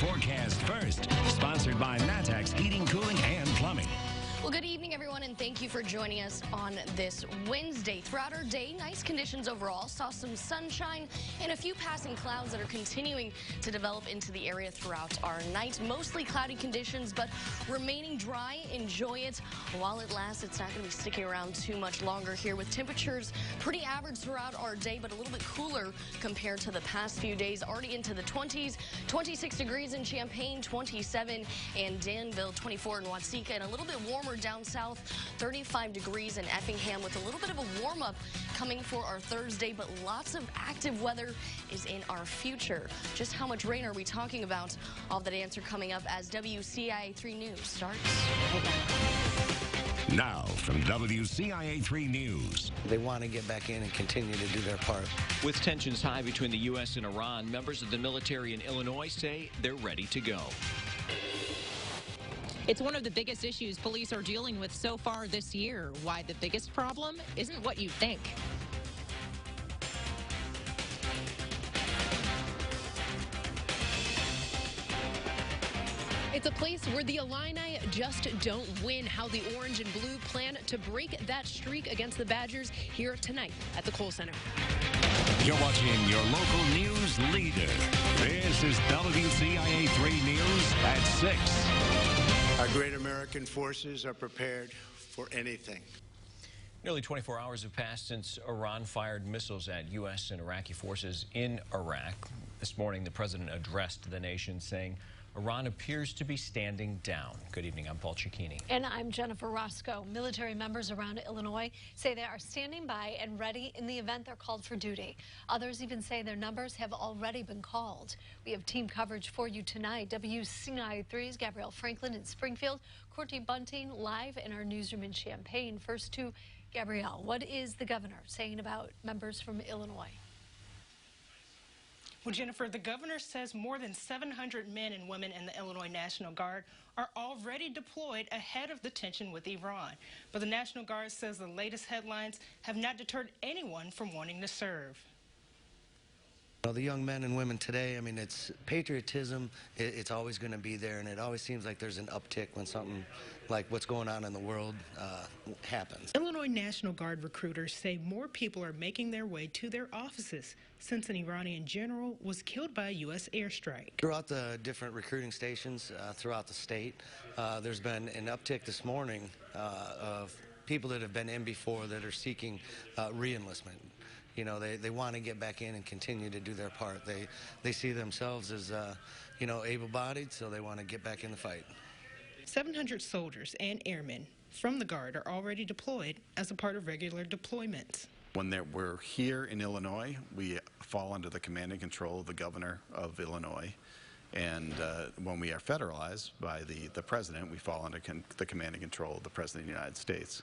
forecast first. Sponsored by Matex Heating, Cooling, and Plumbing. Well, good evening, everyone, and thank you for joining us on this Wednesday. Throughout our day, nice conditions overall. Saw some sunshine and a few passing clouds that are continuing to develop into the area throughout our night. Mostly cloudy conditions, but remaining dry. Enjoy it while it lasts. It's not going to be sticking around too much longer here, with temperatures pretty average throughout our day, but a little bit cooler compared to the past few days. Already into the 20s, 26 degrees in Champaign, 27 in Danville, 24 in Watsika, and a little bit warmer down south, 35 degrees in Effingham, with a little bit of a warm-up coming for our Thursday, but lots of active weather is in our future. Just how much rain are we talking about? All of that answer coming up as WCIA 3 News starts. Now from WCIA 3 News. They want to get back in and continue to do their part. With tensions high between the U.S. and Iran, members of the military in Illinois say they're ready to go. It's one of the biggest issues police are dealing with so far this year. Why the biggest problem isn't what you think. It's a place where the Illini just don't win. How the Orange and Blue plan to break that streak against the Badgers here tonight at the Kohl Center. You're watching your local news leader. This is WCIA 3 News at 6. Our great American forces are prepared for anything. Nearly 24 hours have passed since Iran fired missiles at U.S. and Iraqi forces in Iraq. This morning, the president addressed the nation, saying Iran appears to be standing down. Good evening. I'm Paul Cicchini. And I'm Jennifer Roscoe. Military members around Illinois say they are standing by and ready in the event they're called for duty. Others even say their numbers have already been called. We have team coverage for you tonight. WCIA 3's Gabrielle Franklin in Springfield, Courtney Bunting live in our newsroom in Champaign. First to Gabrielle, what is the governor saying about members from Illinois? Well, Jennifer, the governor says more than 700 men and women in the Illinois National Guard are already deployed ahead of the tension with Iran. But the National Guard says the latest headlines have not deterred anyone from wanting to serve. Well, the young men and women today, I mean, it's patriotism. It's always going to be there, and it always seems like there's an uptick when something like what's going on in the world happens. Illinois National Guard recruiters say more people are making their way to their offices since an Iranian general was killed by a U.S. airstrike. Throughout the different recruiting stations throughout the state, there's been an uptick this morning of people that have been in before that are seeking re-enlistment. You know, they want to get back in and continue to do their part. They see themselves as, you know, able-bodied, so they want to get back in the fight. 700 soldiers and airmen from the Guard are already deployed as a part of regular deployments. When we're here in Illinois, we fall under the command and control of the governor of Illinois. And when we are federalized by the president, we fall under the command and control of the president of the United States.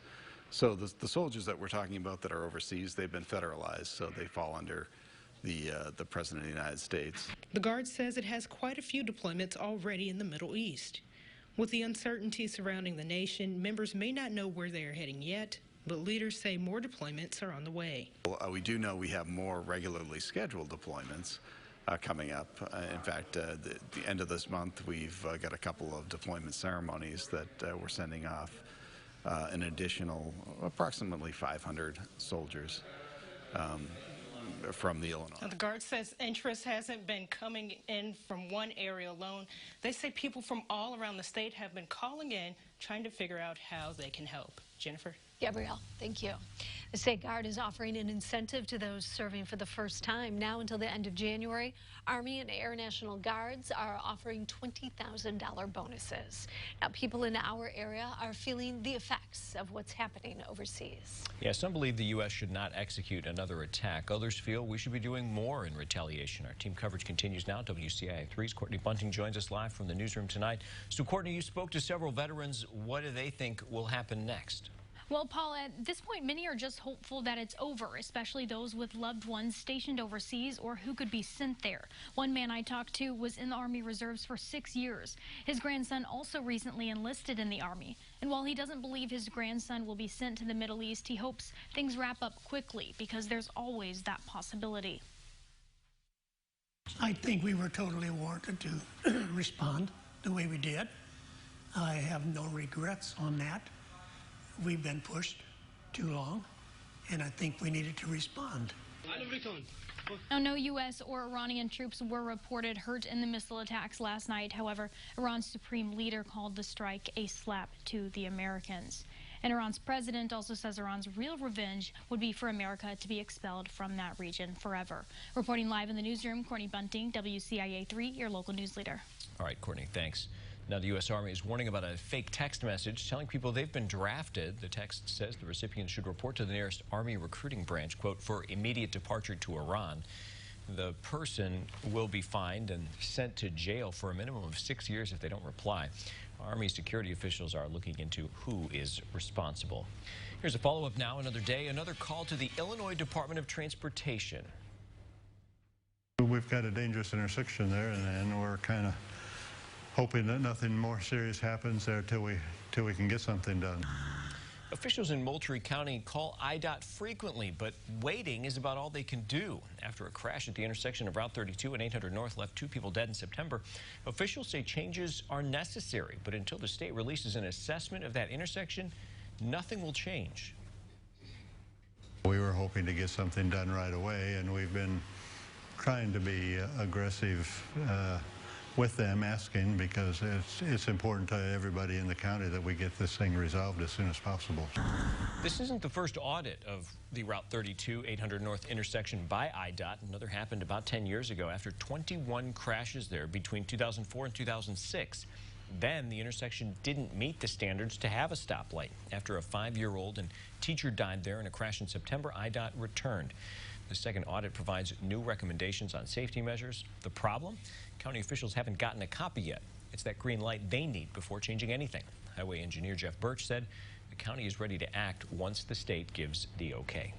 So the soldiers that we're talking about that are overseas, they've been federalized, so they fall under the president of the United States. The Guard says it has quite a few deployments already in the Middle East. With the uncertainty surrounding the nation, members may not know where they are heading yet, but leaders say more deployments are on the way. Well, we do know we have more regularly scheduled deployments coming up. In fact, the end of this month, we've got a couple of deployment ceremonies that we're sending off an additional approximately 500 soldiers from the Illinois. The Guard says interest hasn't been coming in from one area alone. They say people from all around the state have been calling in, trying to figure out how they can help. Jennifer? Gabrielle, thank you. The State Guard is offering an incentive to those serving for the first time. Now until the end of January, Army and Air National Guards are offering $20,000 bonuses. Now, people in our area are feeling the effects of what's happening overseas. Yeah, some believe the U.S. should not execute another attack. Others feel we should be doing more in retaliation. Our team coverage continues now. WCIA 3's Courtney Bunting joins us live from the newsroom tonight. So, Courtney, you spoke to several veterans. What do they think will happen next? Well, Paul, at this point, many are just hopeful that it's over, especially those with loved ones stationed overseas or who could be sent there. One man I talked to was in the Army Reserves for 6 years. His grandson also recently enlisted in the Army. And while he doesn't believe his grandson will be sent to the Middle East, he hopes things wrap up quickly because there's always that possibility. I think we were totally warranted to respond the way we did. I have no regrets on that. We've been pushed too long, and I think we needed to respond. Now, no U.S. or Iranian troops were reported hurt in the missile attacks last night. However, Iran's supreme leader called the strike a slap to the Americans. And Iran's president also says Iran's real revenge would be for America to be expelled from that region forever. Reporting live in the newsroom, Courtney Bunting, WCIA 3, your local news leader. All right, Courtney, thanks. Now, the U.S. Army is warning about a fake text message telling people they've been drafted. The text says the recipients should report to the nearest Army recruiting branch, quote, for immediate departure to Iran. The person will be fined and sent to jail for a minimum of 6 years if they don't reply. Army security officials are looking into who is responsible. Here's a follow-up now. Another day, another call to the Illinois Department of Transportation. We've got a dangerous intersection there, and we're kind of hoping that nothing more serious happens there till we can get something done. Officials in Moultrie County call IDOT frequently, but waiting is about all they can do. After a crash at the intersection of Route 32 and 800 North left 2 people dead in September, officials say changes are necessary, but until the state releases an assessment of that intersection, nothing will change. We were hoping to get something done right away, and we've been trying to be aggressive with them, asking, because it's important to everybody in the county that we get this thing resolved as soon as possible. This isn't the first audit of the Route 32 800 North intersection by IDOT. Another happened about 10 years ago after 21 crashes there between 2004 and 2006. Then the intersection didn't meet the standards to have a stoplight. After a 5-year-old and teacher died there in a crash in September, IDOT returned. The second audit provides new recommendations on safety measures. The problem? County officials haven't gotten a copy yet. It's that green light they need before changing anything. Highway engineer Jeff Birch said the county is ready to act once the state gives the okay.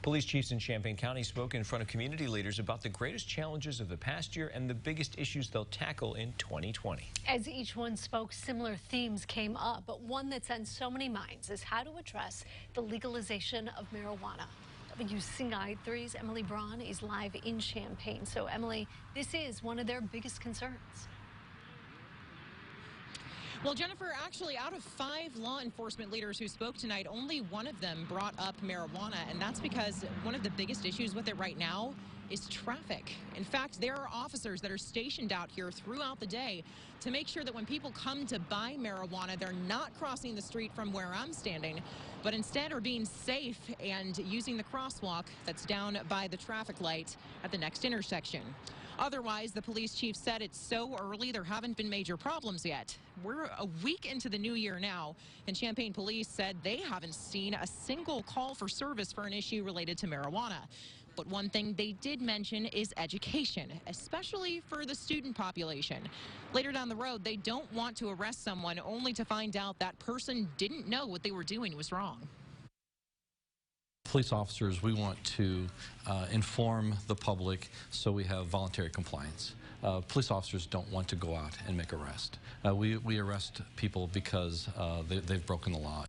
Police chiefs in Champaign County spoke in front of community leaders about the greatest challenges of the past year and the biggest issues they'll tackle in 2020. As each one spoke, similar themes came up, but one that's on so many minds is how to address the legalization of marijuana. WCIA 3's Emily Braun is live in Champaign. So, Emily, this is one of their biggest concerns. Well, Jennifer, actually, out of 5 law enforcement leaders who spoke tonight, only one of them brought up marijuana, and that's because one of the biggest issues with it right now is traffic. In fact, there are officers that are stationed out here throughout the day to make sure that when people come to buy marijuana, they're not crossing the street from where I'm standing, but instead are being safe and using the crosswalk that's down by the traffic light at the next intersection. Otherwise, the police chief said it's so early there haven't been major problems yet. We're a week into the new year now, and Champaign police said they haven't seen a single call for service for an issue related to marijuana. But one thing they did mention is education, especially for the student population. Later down the road, they don't want to arrest someone only to find out that person didn't know what they were doing was wrong. Police officers, we want to inform the public so we have voluntary compliance. Police officers don't want to go out and make arrests. We arrest people because they've broken the law.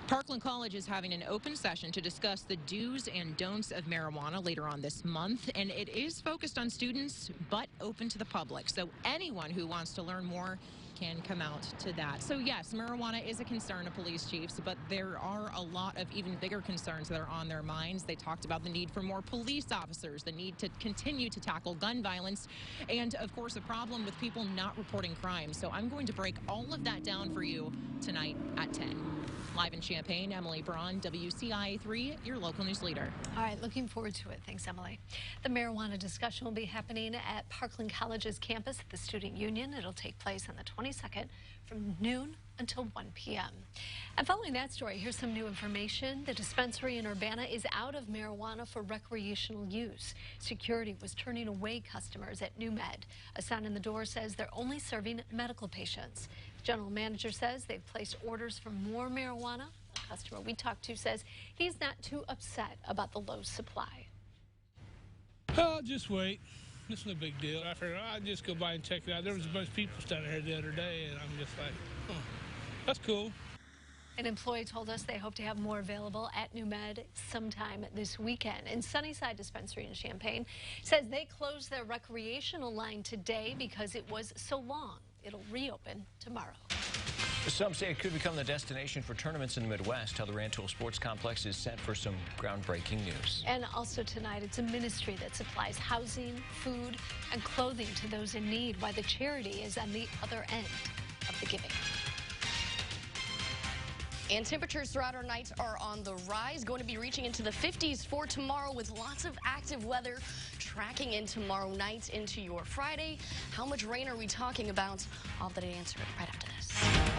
Parkland College is having an open session to discuss the do's and don'ts of marijuana later on this month, and it is focused on students but open to the public. So anyone who wants to learn more can come out to that. So yes, marijuana is a concern of police chiefs, but there are a lot of even bigger concerns that are on their minds. They talked about the need for more police officers, the need to continue to tackle gun violence, and of course a problem with people not reporting crime. So I'm going to break all of that down for you tonight at 10. Live in Champaign, Emily Braun, WCIA 3, your local news leader. All right, looking forward to it. Thanks, Emily. The marijuana discussion will be happening at Parkland College's campus at the Student Union. It'll take place on the 22nd from noon until 1 p.m. And following that story, here's some new information. The dispensary in Urbana is out of marijuana for recreational use. Security was turning away customers at New Med. A sign on the door says they're only serving medical patients. General manager says they've placed orders for more marijuana. A customer we talked to says he's not too upset about the low supply. I'll just wait. It's no big deal. I figured I'll just go by and check it out. There was a bunch of people standing here the other day, and I'm just like, oh, that's cool. An employee told us they hope to have more available at New Med sometime this weekend. And Sunnyside Dispensary in Champaign says they closed their recreational line today because it was so long. It'll reopen tomorrow. Some say it could become the destination for tournaments in the Midwest. How the Rantoul Sports Complex is set for some groundbreaking news. And also tonight, it's a ministry that supplies housing, food, and clothing to those in need, while the charity is on the other end of the giving. And temperatures throughout our nights are on the rise, going to be reaching into the 50s for tomorrow with lots of active weather tracking in tomorrow night into your Friday. How much rain are we talking about? I'll have that answer right after this.